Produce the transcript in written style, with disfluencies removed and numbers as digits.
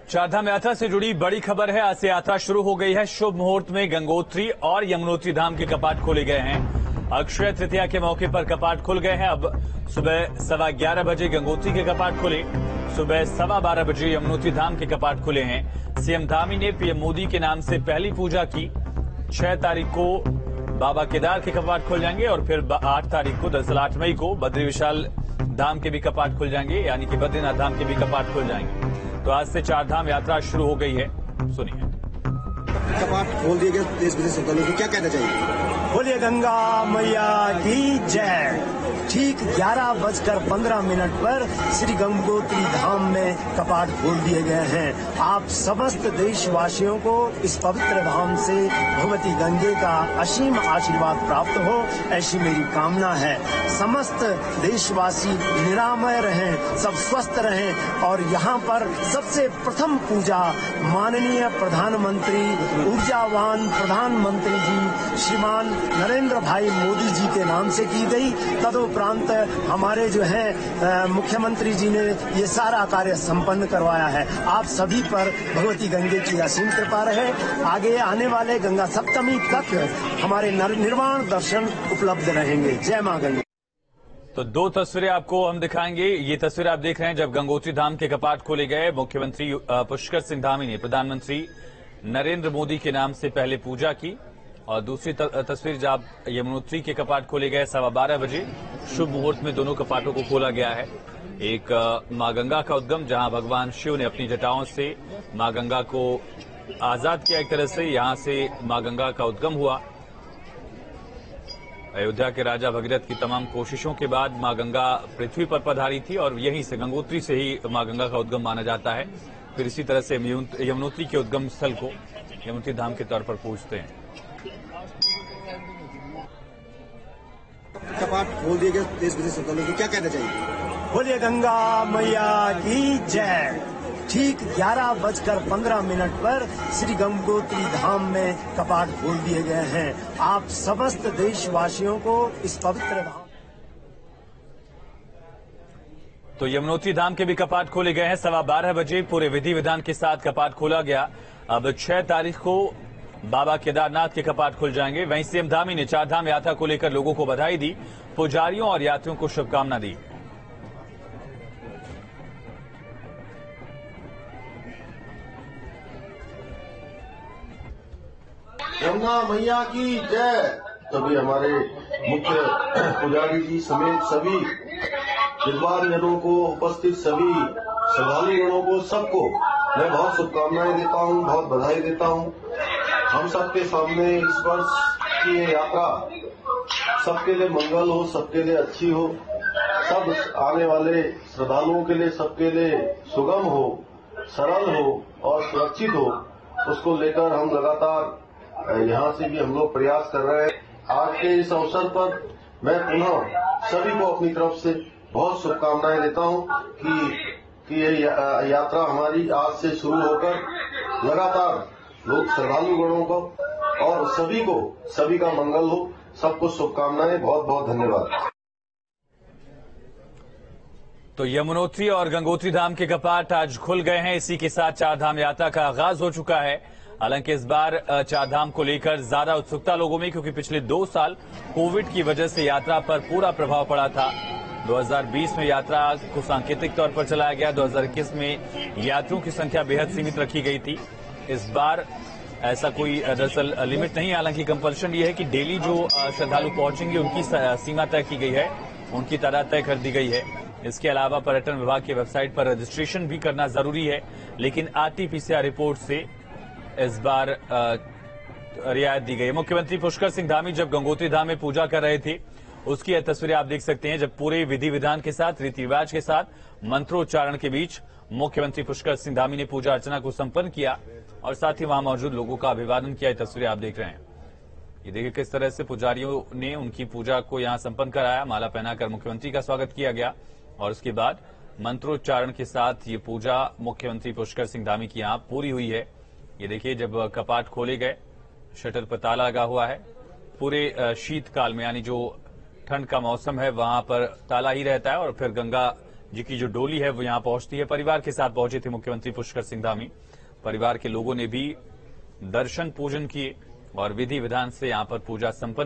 चारधाम यात्रा से जुड़ी बड़ी खबर है। आज से यात्रा शुरू हो गई है। शुभ मुहूर्त में गंगोत्री और यमुनोत्री धाम के कपाट खोले गए हैं। अक्षय तृतीया के मौके पर कपाट खुल गए हैं। अब सुबह 11:15 बजे गंगोत्री के कपाट खुले, सुबह 12:15 बजे यमुनोत्री धाम के कपाट खुले हैं। सीएम धामी ने पीएम मोदी के नाम से पहली पूजा की। 6 तारीख को बाबा केदार के कपाट खुल जाएंगे और फिर 8 तारीख को, दरअसल 8 मई को बद्री विशाल धाम के भी कपाट खुल जाएंगे, यानी कि बद्रीनाथ धाम के भी कपाट खुल जाएंगे। तो आज से चारधाम यात्रा शुरू हो गई है। सुनिए। कपाट खोल दिए गए, देश विदेश श्रद्धालुओं को क्या कहना चाहिए? बोलिए गंगा मैया की जय। ठीक 11:15 पर श्री गंगोत्री धाम में कपाट खोल दिए गए हैं। आप समस्त देशवासियों को इस पवित्र धाम से भगवती गंगे का असीम आशीर्वाद प्राप्त हो, ऐसी मेरी कामना है। समस्त देशवासी निरामय रहें, सब स्वस्थ रहें और यहाँ पर सबसे प्रथम पूजा माननीय प्रधानमंत्री, ऊर्जावान प्रधानमंत्री जी श्रीमान नरेंद्र भाई मोदी जी के नाम से की गई। तदुपरांत हमारे जो है मुख्यमंत्री जी ने ये सारा कार्य संपन्न करवाया है। आप सभी पर भगवती गंगे की असीम कृपा रहे। आगे आने वाले गंगा सप्तमी तक हमारे निर्वाण दर्शन उपलब्ध रहेंगे। जय मां गंगे। तो 2 तस्वीरें आपको हम दिखाएंगे। ये तस्वीर आप देख रहे हैं जब गंगोत्री धाम के कपाट खोले गए। मुख्यमंत्री पुष्कर सिंह धामी ने प्रधानमंत्री नरेंद्र मोदी के नाम से पहले पूजा की और दूसरी तस्वीर जब यमुनोत्री के कपाट खोले गए 12:15 बजे। शुभ मुहूर्त में दोनों कपाटों को खोला गया है। एक मां गंगा का उद्गम, जहां भगवान शिव ने अपनी जटाओं से मां गंगा को आजाद किया। एक तरह से यहां से मां गंगा का उद्गम हुआ। अयोध्या के राजा भगीरथ की तमाम कोशिशों के बाद मां गंगा पृथ्वी पर पधारी थी और यहीं से गंगोत्री से ही मां गंगा का उद्गम माना जाता है। फिर इसी तरह से यमुनोत्री के उद्गम स्थल को यमुनोत्री धाम के तौर पर पूजते हैं। कपाट खोल दिए गए, देश विदेश श्रद्धालुओं को क्या कहना चाहिए? बोलिए गंगा मैया की जय। ठीक 11:15 पर श्री गंगोत्री धाम में कपाट खोल दिए गए हैं। आप समस्त देशवासियों को इस पवित्र धाम। तो यमुनोत्री धाम के भी कपाट खोले गए हैं। 12:15 बजे पूरे विधि विधान के साथ कपाट खोला गया। अब 6 तारीख को बाबा केदारनाथ के कपाट खुल जाएंगे। वहीं सीएम धामी ने चारधाम यात्रा को लेकर लोगों को बधाई दी, पुजारियों और यात्रियों को शुभकामना दी। गंगा मैया की जय। तभी हमारे मुख्य पुजारी जी समेत सभी विद्वानजनों को, उपस्थित सभी श्रद्धालुगणों को, सबको मैं बहुत शुभकामनाएं देता हूं, बहुत बधाई देता हूं। हम सबके सामने इस वर्ष की ये यात्रा सबके लिए मंगल हो, सबके लिए अच्छी हो, सब आने वाले श्रद्धालुओं के लिए, सबके लिए सुगम हो, सरल हो और सुरक्षित हो, उसको लेकर हम लगातार यहाँ से भी हम लोग प्रयास कर रहे हैं। आज के इस अवसर पर मैं पुनः सभी को अपनी तरफ से बहुत शुभकामनाएं देता हूं कि ये यात्रा हमारी आज से शुरू होकर लगातार लोग श्रद्धालुगणों को और सभी का मंगल हो। सबको शुभकामनाएं, बहुत बहुत धन्यवाद। तो यमुनोत्री और गंगोत्री धाम के कपाट आज खुल गए हैं। इसी के साथ चारधाम यात्रा का आगाज हो चुका है। हालांकि इस बार चारधाम को लेकर ज्यादा उत्सुकता लोगों में, क्योंकि पिछले 2 साल कोविड की वजह से यात्रा पर पूरा प्रभाव पड़ा था। 2020 में यात्रा को सांकेतिक तौर पर चलाया गया। 2021 में यात्रियों की संख्या बेहद सीमित रखी गई थी। इस बार ऐसा कोई दरअसल लिमिट नहीं है। हालांकि कंपल्शन ये है कि डेली जो श्रद्धालु पहुंचेंगे उनकी सीमा तय की गई है, उनकी तादाद तय कर दी गई है। इसके अलावा पर्यटन विभाग की वेबसाइट पर रजिस्ट्रेशन भी करना जरूरी है, लेकिन आरटी-पीसीआर रिपोर्ट से इस बार रियायत दी गई। मुख्यमंत्री पुष्कर सिंह धामी जब गंगोत्री धाम में पूजा कर रहे थे, उसकी यह तस्वीरें आप देख सकते हैं, जब पूरे विधि विधान के साथ, रीति रिवाज के साथ, मंत्रोच्चारण के बीच मुख्यमंत्री पुष्कर सिंह धामी ने पूजा अर्चना को संपन्न किया और साथ ही वहां मौजूद लोगों का अभिवादन किया। ये तस्वीरें आप देख रहे हैं। ये देखिए किस तरह से पुजारियों ने उनकी पूजा को यहां संपन्न कराया। माला पहनाकर मुख्यमंत्री का स्वागत किया गया और उसके बाद मंत्रोच्चारण के साथ ये पूजा मुख्यमंत्री पुष्कर सिंह धामी की यहां पूरी हुई है। ये देखिए जब कपाट खोले गए, शटर पर ताला लगा हुआ है। पूरे शीतकाल में, यानी जो ठंड का मौसम है, वहां पर ताला ही रहता है और फिर गंगा जी की जो डोली है वो यहां पहुंचती है। परिवार के साथ पहुंचे थे मुख्यमंत्री पुष्कर सिंह धामी। परिवार के लोगों ने भी दर्शन पूजन किए और विधि विधान से यहां पर पूजा संपन्न